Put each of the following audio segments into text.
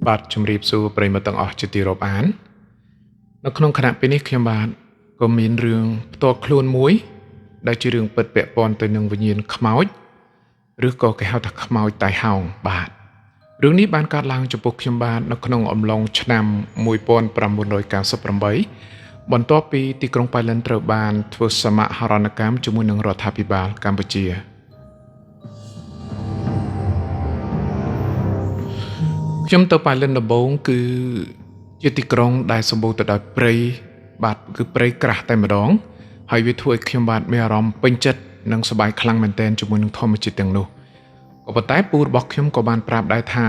បាទជំរាបសួរប្រិយមិត្តទាំងអស់ជាទីរាប់អាននៅក្នុងគណៈពេលនេះខ្ញុំបាទក៏មានរឿងផ្ទាល់ខ្លួនមួយដែលជារឿងពិតពាក់ព័ន្ធទៅនឹងវិញ្ញាណខ្មោចឬក៏គេហៅថាខ្មោចតៃហោងបាទរឿងនេះបានកើតឡើងចំពោះខ្ញុំបាទនៅក្នុងអំឡុងឆ្នាំ1998បន្ទាប់ពីទីក្រុងប៉ៃលិនត្រូវបានធ្វើសមហរណកម្មជាមួយនឹងរដ្ឋាភិបាលកម្ពុជាខ្ញុំទៅប៉ៃលិនដំបូងគឺជាទីក្រុងដែលសម្បូរទៅដោយព្រៃបាទគឺព្រៃក្រាស់តែម្ដងហើយវាធ្វើឲ្យខ្ញុំបាទមានអារម្មណ៍ពេញចិត្តនិងសប្បាយខ្លាំងមែនទែនជាមួយនឹងធម្មជាតិទាំងនោះក៏ប៉ុន្តែពូរបស់ខ្ញុំក៏បានប្រាប់ដែរថា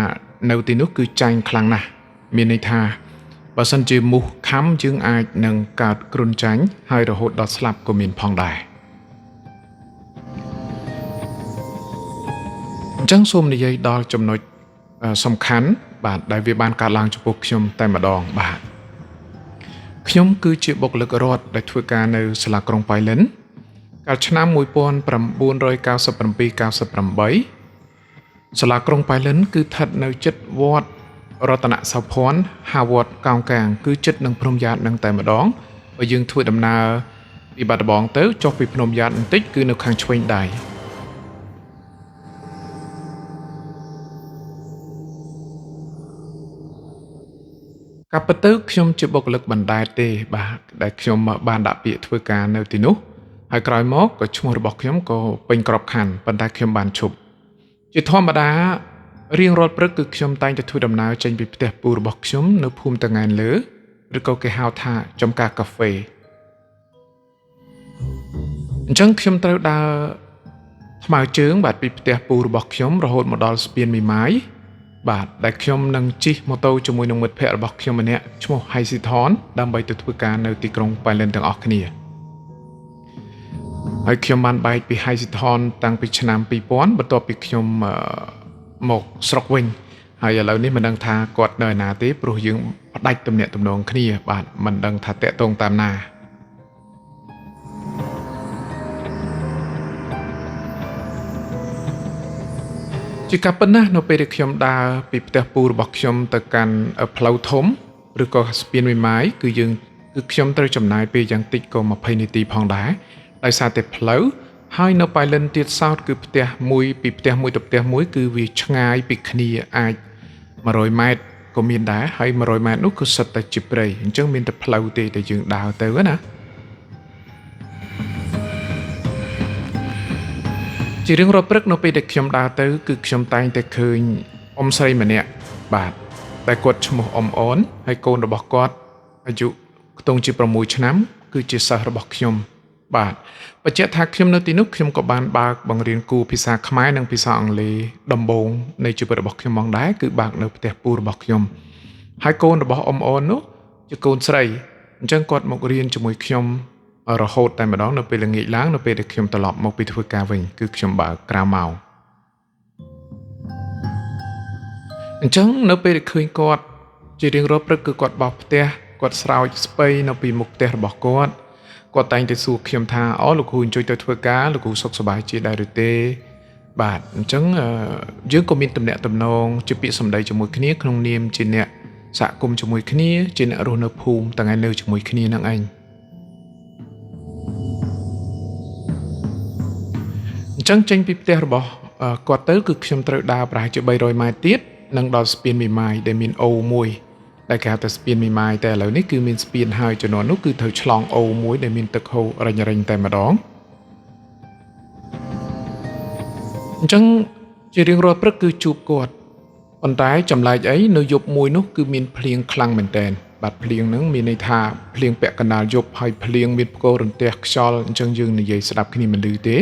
នៅទីនោះគឺចាញ់ខ្លាំងណាស់មានន័យថាបើសិនជាមូសខំយើងអាចនឹងកើតគ្រុនចាញ់ហើយរហូតដល់ស្លាប់ក៏មានផងដែរអញ្ចឹងសូមនិយាយដល់ចំណុចសំខាន់បាទដែលវាបានកើតឡើងចំពោះខ្ញុំតែម្ដងបាទខ្ញុំគឺជាបុគ្គលិករដ្ឋដែលធ្វើការនៅសាលាក្រុងប៉ៃលិនកាលឆ្នាំ1997-98សាលាក្រុងប៉ៃលិនគឺស្ថិតនៅជិតវត្តរតនសោភ័ណ្ឌហៅវត្តកោងកាងគឺជិតនឹងភ្នំយ៉ាតនឹងតែម្ដងបើយើងធ្វើដំណើរពីបាត់ដំបងទៅចុះពីភ្នំយ៉ាតបន្តិចគឺនៅខាងឆ្វេងដៃកាពិតទៅខ្ញុំជាបុគ្គលិកបណ្ដែតទេបាទដែលខ្ញុំបានដាក់ពាក្យធ្វើការនៅទីនោះហើយក្រោយមកក៏ឈ្មោះរបស់ខ្ញុំក៏ពេញក្របខ័ណ្ឌប៉ុន្តែខ្ញុំបានឈប់ជាធម្មតារៀងរាល់ព្រឹកគឺខ្ញុំតែងតែធ្វើដំណើរចេញពីផ្ទះពូរបស់ខ្ញុំនៅភូមិតងែនលើឬក៏គេហៅថាចំការកាហ្វេអញ្ចឹងខ្ញុំត្រូវដើរថ្មើរជើងបាទពីផ្ទះពូរបស់ខ្ញុំរហូតមកដល់ស្ពានមីម៉ាយបាទដែលខ្ញុំនឹងជិះម៉ូតូជាមួយនឹងមិត្តភ័ក្តិរបស់ខ្ញុំម្នាក់ឈ្មោះហៃស៊ីថនដើម្បីទៅធ្វើការនៅទីក្រុងប៉ៃលិនទាំងអស់គ្នាហើយខ្ញុំបានបែកពីហៃស៊ីថនតាំងពីឆ្នាំ2000បន្ទាប់ពីខ្ញុំមកស្រុកវិញហើយឥឡូវនេះមិនដឹងថាគាត់នៅឯណាទេព្រោះយើងផ្ដាច់ទំនាក់ទំនងគ្នាបាទមិនដឹងថាតាក់ទងតាមណាជាការពិតណាស់នៅពេលដែលខ្ញុំដើរពីផ្ទះពូរបស់ខ្ញុំទៅកាន់ផ្លូវធំឬក៏ស្ពានមីម៉ាយគឺខ្ញុំត្រូវចំណាយពេលយ៉ាងតិចក៏20នាទីផងដែរដោយសារតែផ្លូវហើយនៅប៉ៃលិនទៀតសោតគឺផ្ទះមួយពីផ្ទះមួយទៅផ្ទះមួយគឺវាឆ្ងាយពីគ្នាអាច100ម៉ែត្រក៏មានដែរហើយ100ម៉ែត្រនោះគឺសុទ្ធតែជាព្រៃអញ្ចឹងមានតែផ្លូវទេដែលយើងដើរទៅណាជារឿងរាល់ព្រឹកនៅពេលដែលខ្ញុំដើរទៅគឺខ្ញុំតែងតែឃើញអ៊ំស្រីម្នាក់បាទតែគាត់ឈ្មោះអ៊ំអូនហើយកូនរបស់គាត់អាយុខ្ទង់ជា6ឆ្នាំគឺជាសិស្សរបស់ខ្ញុំបាទបញ្ជាក់ថាខ្ញុំនៅទីនោះខ្ញុំក៏បានបើកបង្រៀនគួរភាសាខ្មែរនិងភាសាអង់គ្លេសដំបូងនៃជីវិតរបស់ខ្ញុំផងដែរគឺបើកនៅផ្ទះពូរបស់ខ្ញុំហើយកូនរបស់អ៊ំអូននោះជាកូនស្រីអញ្ចឹងគាត់មករៀនជាមួយខ្ញុំរហូតតែម្ដងនៅពេលល្ងាចឡើងនៅពេលដែលខ្ញុំត្រឡប់មកពីធ្វើការវិញគឺខ្ញុំបើកក្រៅមកអញ្ចឹងនៅពេលដែលឃើញគាត់ជារៀងរាល់ព្រឹកគឺគាត់បោសផ្ទះគាត់ស្រោចស្ពៃនៅពីមុខផ្ទះរបស់គាត់តែងតែសួរខ្ញុំថាអូលោកគ្រូអញ្ជើញទៅធ្វើការលោកគ្រូសុខសប្បាយជាដែរឬទេបាទអញ្ចឹងយើងក៏មានទំនាក់ទំនងជាពាក្យសម្ដីជាមួយគ្នាក្នុងនាមជាអ្នកសហគមន៍ជាមួយគ្នាជាអ្នករស់នៅភូមិទាំងឯងនៅជាមួយគ្នានឹងឯងអញ្ចឹងចេញពីផ្ទះរបស់គាត់ទៅគឺខ្ញុំត្រូវដើរប្រហែលជា300ម៉ែត្រទៀតនឹងដល់ស្ពានមីម៉ាយដែលមានអូមួយដែលគេហៅថាស្ពានមីម៉ាយតែឥឡូវនេះគឺមានស្ពានហើយជំនាន់នោះគឺត្រូវឆ្លងអូមួយដែលមានទឹកហូររិញតែម្ដងអញ្ចឹងជារៀងរាល់ព្រឹកគឺជួបគាត់ប៉ុន្តែចម្លែកអីនៅយប់មួយនោះគឺមានភ្លៀងខ្លាំងមែនទែនបាទភ្លៀងហ្នឹងមានន័យថាភ្លៀងពាក់កណ្ដាលយប់ហើយភ្លៀងមានផ្គររន្ទះខ្យល់អញ្ចឹងយើងនិយាយស្ដាប់គ្នាមិនឮទេ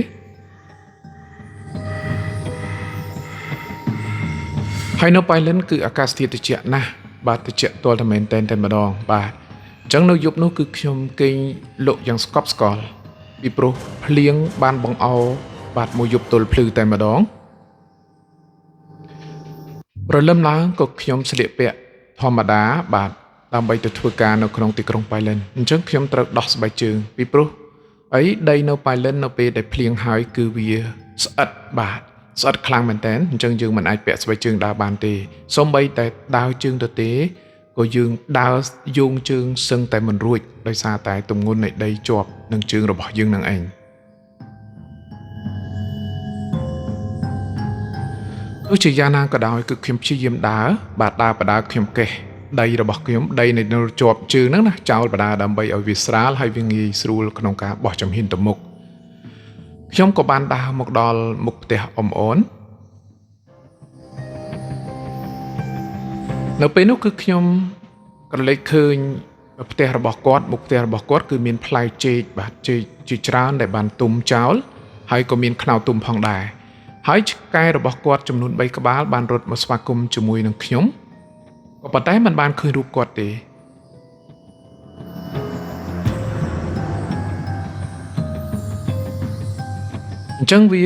ហើយនៅប៉ៃលិនគឺអាកាសធាតុត្រជាក់ណាស់បាទត្រជាក់ទាល់តែមែនតែម្ដងបាទអញ្ចឹងនៅយប់នោះគឺខ្ញុំគេងលក់យ៉ាងស្កប់ស្កល់ពីព្រោះភ្លៀងបានបង្អោរបាទមួយយប់ទល់ភ្លឺតែម្ដងព្រលឹមឡើងក៏ខ្ញុំស្លៀកពាក់ធម្មតាបាទដើម្បីទៅធ្វើការនៅក្នុងទីក្រុងប៉ៃលិនអញ្ចឹងខ្ញុំត្រូវដោះស្បែកជើងពីព្រោះដីនៅប៉ៃលិននៅពេលដែលភ្លៀងហើយគឺវាស្អិតបាទ ស្អិតខ្លាំងមែនតើអញ្ចឹងយើងមិនអាចពាក់ស្បែកជើងដើរបានទេសូម្បីតែដើរជើងទៅទេក៏យើងដើរយោងជើងសឹងតែមិនរួចដោយសារតែទម្ងន់នៃដីជាប់នឹងជើងរបស់យើងនឹងឯងទោះជាយ៉ាងណាក៏ដោយគឺខ្ញុំព្យាយាមដើរបាទដើរបដាខ្ញុំកេះដីរបស់ខ្ញុំដីនៃនៅជាប់ជើងហ្នឹងណាចោលបដាដើម្បីឲ្យវាស្រាលហើយវាងាយស្រួលក្នុងការបោះចំហៀនទៅមុខខ្ញុំក៏បានដើរមកដល់មុខផ្ទះអ៊ំអូននៅពេលនោះគឺខ្ញុំក៏លេចឃើញផ្ទះរបស់គាត់មុខផ្ទះរបស់គាត់គឺមានផ្លែចេកបាទចេកជាច្រើនដែលបានទុំចោលហើយក៏មានខ្នោទុំផងដែរហើយឆ្កែរបស់គាត់ចំនួន3ក្បាលបានរត់មកស្វាគមន៍ជាមួយនឹងខ្ញុំក៏ប៉ុន្តែมันបានឃើញរូបគាត់ទេអញ្ចឹងវា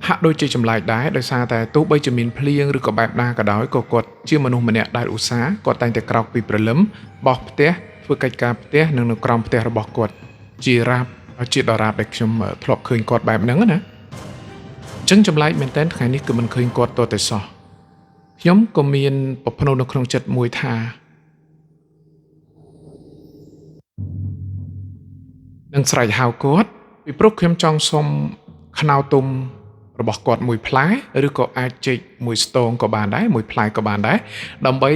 ហាក់ដូចជាចម្លែកដែរដោយសារតែទោះបីជាមានភ្លៀងឬក៏បែបណាក៏ដោយក៏គាត់ជាមនុស្សម្នាក់ដែលឧស្សាហ៍គាត់តែងតែក្រោកពីព្រលឹមបោសផ្ទះធ្វើកិច្ចការផ្ទះនិងនៅក្រោមផ្ទះរបស់គាត់ជារាបជាដរាបដែលខ្ញុំធ្លាប់ឃើញគាត់បែបហ្នឹងណាអញ្ចឹងចម្លែកមែនតើថ្ងៃនេះគឺមិនឃើញគាត់តតែសោះខ្ញុំក៏មានប្រភ្នូនៅក្នុងចិត្តមួយថានឹងស្រែកហៅគាត់ពីព្រោះខ្ញុំចង់សុំខ្នោទុំរបស់គាត់មួយផ្លែឬក៏អាចចេកមួយស្ទងក៏បានដែរមួយផ្លែក៏បានដែរដើម្បី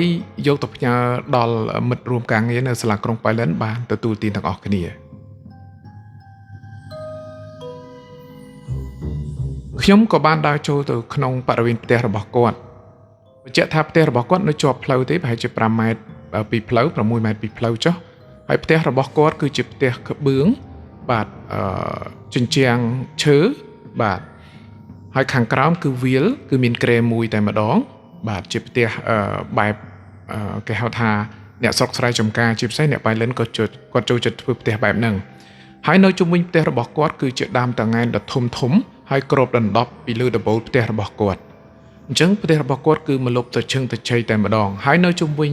យកទៅផ្ញើដល់មិត្តរួមការងារនៅសាលាក្រុងប៉ៃលិនបានទទួលទានទាំងអស់គ្នាខ្ញុំក៏បានដើរចូលទៅក្នុងបរិវេណផ្ទះរបស់គាត់បញ្ជាក់ថាផ្ទះរបស់គាត់នៅជាប់ផ្លូវទេប្រហែលជា5ម៉ែត្រពីផ្លូវ6ម៉ែត្រពីផ្លូវចុះហើយផ្ទះរបស់គាត់គឺជាផ្ទះក្បឿងបាទជញ្ជាំងឈើបាទហើយខាងក្រោមគឺវាលគឺមានគ្រែមួយតែម្ដងបាទជាផ្ទះបែបគេហៅថាអ្នកស្រុកស្រែចំការជាពិសេសអ្នកប៉ៃលិនក៏គាត់ចូលចិត្តធ្វើផ្ទះបែបហ្នឹងហើយនៅជុំវិញផ្ទះរបស់គាត់គឺជាដើមតង្កែនដ៏ធំធំហើយគ្របដណ្ដប់ពីលើដំបូលផ្ទះរបស់គាត់អញ្ចឹងផ្ទះរបស់គាត់គឺមកលុបទៅឈឹងទៅជ័យតែម្ដងហើយនៅជុំវិញ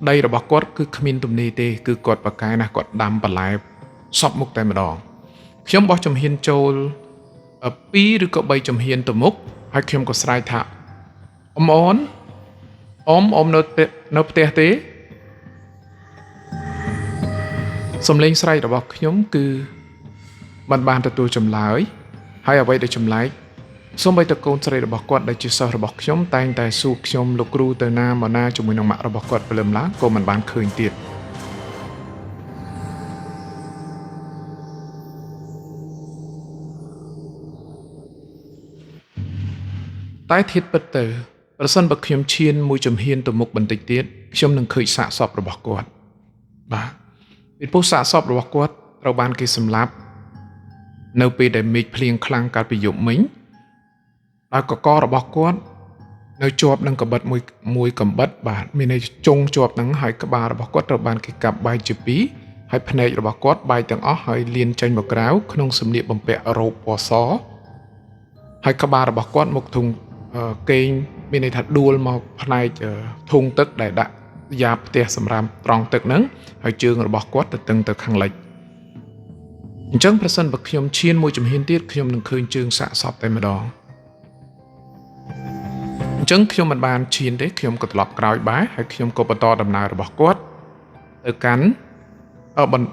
ដីរបស់គាត់គឺគ្មានទំនេរទេគឺគាត់ប្រកែណាស់គាត់ដាំបន្លែសពមុខតែម្ដងខ្ញុំបោះចំហៀនចូល2ឬក៏3ចំហៀនទៅមុខហើយខ្ញុំក៏ស្រែកថាអ៊ំអូនអ៊ំនៅផ្ទះទេសំឡេងស្រែករបស់ខ្ញុំគឺមិនបានទទួលចម្លើយហើយអ្វីដែលចម្លែកសូម្បីតែកូនស្រីរបស់គាត់ដែលជាសិស្សរបស់ខ្ញុំតែងតែសួរខ្ញុំលោកគ្រូទៅណាមកណាជាមួយនឹងម៉ាក់របស់គាត់ព្រលឹមឡើងក៏មិនបានឃើញទៀតតែធៀបពិតទៅប្រសិនបើខ្ញុំឈានមួយចំហៀនទៅមុខបន្តិចទៀតខ្ញុំនឹងឃើញសាកសពរបស់គាត់បាទពីព្រោះសាកសពរបស់គាត់ត្រូវបានគេសម្លាប់នៅពេលដែលមេឃភ្លៀងខ្លាំងកាលពីយប់មិញដោយកករបស់គាត់នៅជាប់នឹងកបិតមួយកំបិតបាទមានន័យចុងជាប់នឹងហើយក្បាលរបស់គាត់ត្រូវបានគេកាប់បែកជាពីរហើយភ្នែករបស់គាត់បែកទាំងអស់ហើយលៀនចេញមកក្រៅក្នុងសម្លៀកបំពាក់រ៉ូបពណ៌សហើយក្បាលរបស់គាត់មកធុងកេងមានន័យថាដួលមកផ្នែកធុងទឹកដែលដាក់យ៉ាផ្ទះសម្រាប់ត្រង់ទឹកហ្នឹងហើយជើងរបស់គាត់ទៅទៅខាងលិចអញ្ចឹងប្រសិនបើខ្ញុំឈានមួយចំហៀនទៀតខ្ញុំនឹងឃើញជើងសាកសពតែម្ដងអញ្ចឹងខ្ញុំមិនបានឈានទេខ្ញុំក៏ត្រឡប់ក្រោយបែរហើយខ្ញុំក៏បន្តដំណើររបស់គាត់ទៅកាន់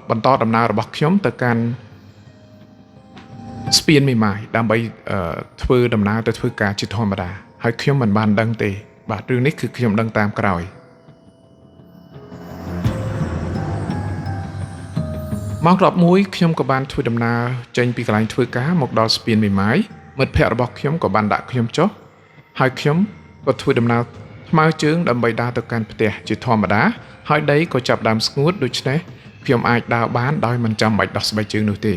បន្តដំណើររបស់ខ្ញុំទៅកាន់ស្ពានមេម៉ាយដើម្បីធ្វើដំណើរទៅធ្វើការជាធម្មតាហើយខ្ញុំមិនបានដឹងទេបាទរឿងនេះគឺខ្ញុំដឹងតាមក្រោយម៉ោង11ខ្ញុំក៏បានធ្វើដំណើរចេញពីកន្លែងធ្វើការមកដល់ស្ពានមេម៉ាយមិត្តភ័ក្តិរបស់ខ្ញុំក៏បានដាក់ខ្ញុំចុះហើយខ្ញុំក៏ធ្វើដំណើរថ្មើរជើងដើម្បីដើរទៅកាន់ផ្ទះជាធម្មតាហើយដីក៏ចាប់ដើមស្ងួតដូច្នេះខ្ញុំអាចដើរបានដោយមិនចាំបាច់ដោះស្បែកជើងនោះទេ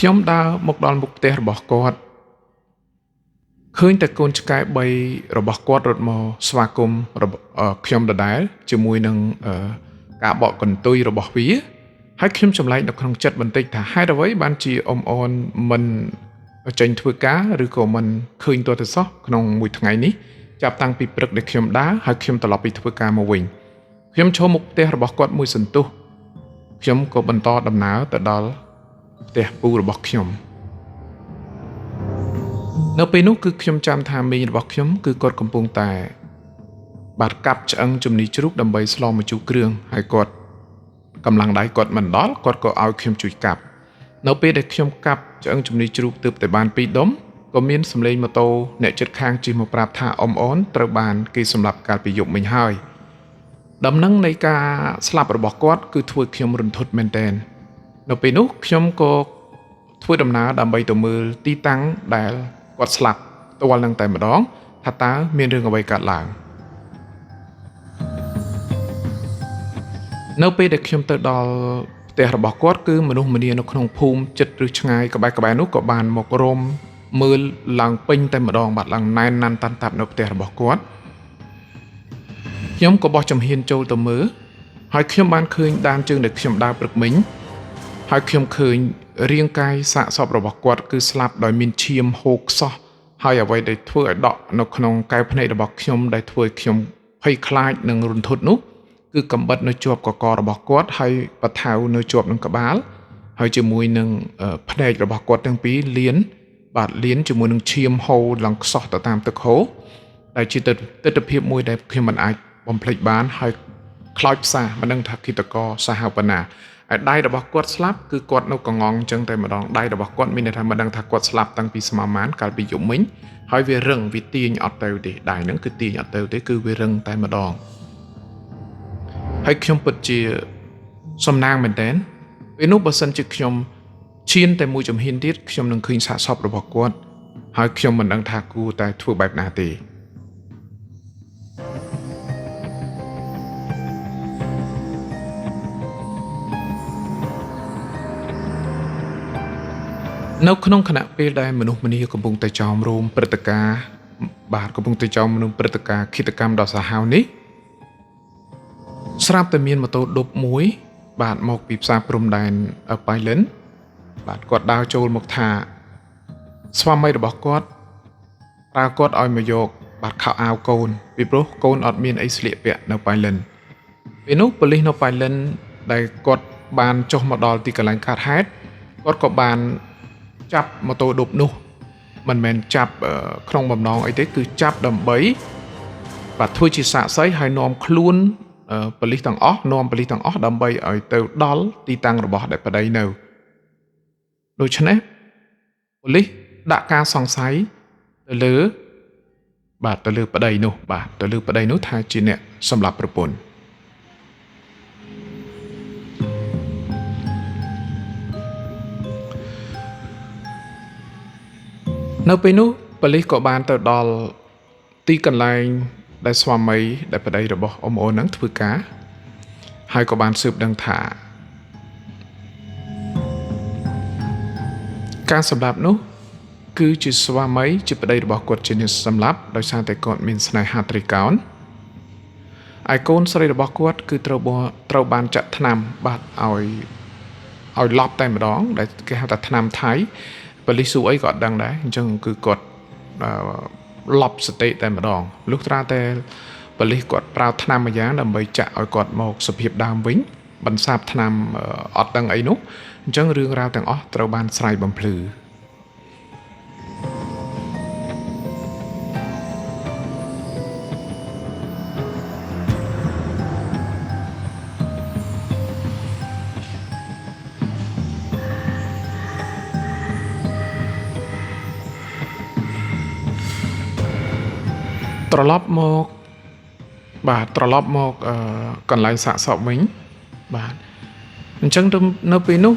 ខ្ញុំដើរមកដល់មុខផ្ទះរបស់គាត់ឃើញតែកូនឆ្កែ3របស់គាត់រត់មកស្វាគមន៍ខ្ញុំដដែលជាមួយនឹងការបកកន្ទុយរបស់វាហើយខ្ញុំចម្លែកនៅក្នុងចិត្តបន្តិចថាហេតុអ្វីបានជាអ៊ំអូនមិនចេញធ្វើការឬក៏មិនឃើញទាល់តែសោះក្នុងមួយថ្ងៃនេះ ចាប់តាំងពីព្រឹកដែលខ្ញុំដើរហើយខ្ញុំត្រឡប់ពីធ្វើការមកវិញខ្ញុំចូលមុខផ្ទះរបស់គាត់មួយសន្ទុះខ្ញុំក៏បន្តដំណើរទៅដល់ផ្ទះពូរបស់ខ្ញុំនៅពេលនោះគឺខ្ញុំចាំថាមីងរបស់ខ្ញុំគឺគាត់កំពុងតែបាទកាប់ឆ្អឹងជំនីជ្រូកដើម្បីស្លម្ជូរគ្រឿងហើយគាត់កម្លាំងដៃគាត់មិនដល់គាត់ក៏ឲ្យខ្ញុំជួយកាប់នៅពេលដែលខ្ញុំកាប់ឆ្អឹងជំនីជ្រូកទើបតែបាន2ដុំក៏មានសម្លេងម៉ូតូអ្នកជិតខាងជិះមកប្រាប់ថាអ៊ំអូនត្រូវបានគេសម្លាប់កាលពីយប់មិញហើយដំណឹងនៃការស្លាប់របស់គាត់គឺធ្វើខ្ញុំរន្ធត់មែនទែននៅពេលនោះខ្ញុំក៏ធ្វើដំណើរដើម្បីទៅមើលទីតាំងដែលគាត់ស្លាប់ផ្ទាល់នឹងតែម្ដងថាតើមានរឿងអ្វីកើតឡើងនៅពេលដែលខ្ញុំទៅដល់ផ្ទះរបស់គាត់គឺមនុស្សម្នានៅក្នុងភូមិចិត្តឬឆ្ងាយក្បែរនោះក៏បានមករមមើលឡើងពេញតែម្ដងបាទឡើងណែនណាន់តាន់តាប់នៅផ្ទះរបស់គាត់ខ្ញុំក៏បោះចំហៀនចូលទៅមើលហើយខ្ញុំបានឃើញដានជើងដែលខ្ញុំដើរព្រឹកមិញហើយខ្ញុំឃើញរាងកាយសាកសពរបស់គាត់គឺស្លាប់ដោយមានឈាមហូរខ្សោះហើយអ្វីដែលធ្វើឲ្យដក់នៅក្នុងកែវភ្នែករបស់ខ្ញុំដែលធ្វើឲ្យខ្ញុំភ័យខ្លាចនិងរន្ធត់នោះគឺកំបិតនៅជាប់កករបស់គាត់ហើយបថៅនៅជាប់នឹងក្បាលហើយជាមួយនឹងភ្នែករបស់គាត់ទាំងពីរលៀនជាមួយនឹងឈាមហូរឡើងខ្សោះទៅតាមទឹកហូរដែលជាទស្សនវិជ្ជាមួយដែលខ្ញុំមិនអាចបំភ្លេចបានហើយខ្លោចផ្សាមិនដឹងថាគិតកោសាហាវប៉ុណ្ណាហើយដៃរបស់គាត់ស្លាប់គឺគាត់នៅកងងអញ្ចឹងតែម្ដងដៃរបស់គាត់មានន័យថាមិនដឹងថាគាត់ស្លាប់តាំងពីស្មាម៉ានកាលពីយប់មិញហើយវារឹងវាទាញអត់ទៅទេដៃហ្នឹងគឺទាញអត់ទៅទេគឺវារឹងតែម្ដងហើយខ្ញុំពិតជាសំណាងមែនតើពេលនោះបើសិនជាខ្ញុំឈានតែមួយជំហានទៀតខ្ញុំនឹងឃើញសាកសពរបស់គាត់ហើយខ្ញុំមិនដឹងថាគួរតែធ្វើបែបណាទេនៅក្នុងគណៈពេលដែលមនុស្សម្នាកំពុងតែចោមរោមព្រឹត្តិការណ៍បាទកំពុងតែចោមមនុស្សព្រឹត្តិការណ៍ឃាតកម្មដ៏សាហាវនេះស្រាប់តែមានម៉ូតូឌុបមួយបាទមកពីផ្សារព្រំដែនប៉ៃលិនបាទគាត់ដើរចូលមកថាស្វាមីរបស់គាត់ប្រើគាត់ឲ្យមកយកបាទខោអាវកូនពីព្រោះកូនអត់មានអីស្លៀកពាក់នៅប៉ៃលិនពេលនោះប៉ូលីសនៅប៉ៃលិនដែលគាត់បានចុះមកដល់ទីកន្លែងកើតហេតុគាត់ក៏បានចាប់ម៉ូតូឌុបនោះមិនមែនចាប់ក្នុងបំណងអីទេគឺចាប់ដើម្បីបាទធ្វើជាសាក្សីហើយនាំខ្លួនប៉ូលីសទាំងអស់ដើម្បីឲ្យទៅដល់ទីតាំងរបស់ដែលប្តីនៅដូច្នេះប៉ូលីសដាក់ការសង្ស័យទៅលើប្តីនោះថាជាអ្នកសម្លាប់ប្រពន្ធនៅពេលនោះប៉ូលីសក៏បានទៅដល់ទីកន្លែងដែលស្វាមីដែលប្តីរបស់អ៊ំអូននឹងធ្វើការហើយក៏បានស៊ើបដឹងថាការសម្លាប់នោះគឺជាស្វាមីជាប្តីរបស់គាត់ជាអ្នកសម្លាប់ដោយសារតែគាត់មានស្នេហាត្រីកោណឯកូនស្រីរបស់គាត់គឺត្រូវបានចាក់ថ្នាំបាទឲ្យឡប់តែម្ដងដែលគេហៅថាថ្នាំថៃប៉ូលីសស៊ូអីក៏អត់ដឹងដែរអញ្ចឹងគឺគាត់ឡប់សតិតែម្ដងលុះត្រាតែប៉ូលីសគាត់ប្រើថ្នាំមួយយ៉ាងដើម្បីចាក់ឲ្យគាត់មកសភាពដើមវិញបន្សាបថ្នាំអត់ដឹងអីនោះអញ្ចឹងរឿងរ៉ាវទាំងអស់ត្រូវបានស្រាយបំភ្លឺត្រឡប់មកកន្លែងសាកសពវិញបាទអញ្ចឹងនៅពេលនោះ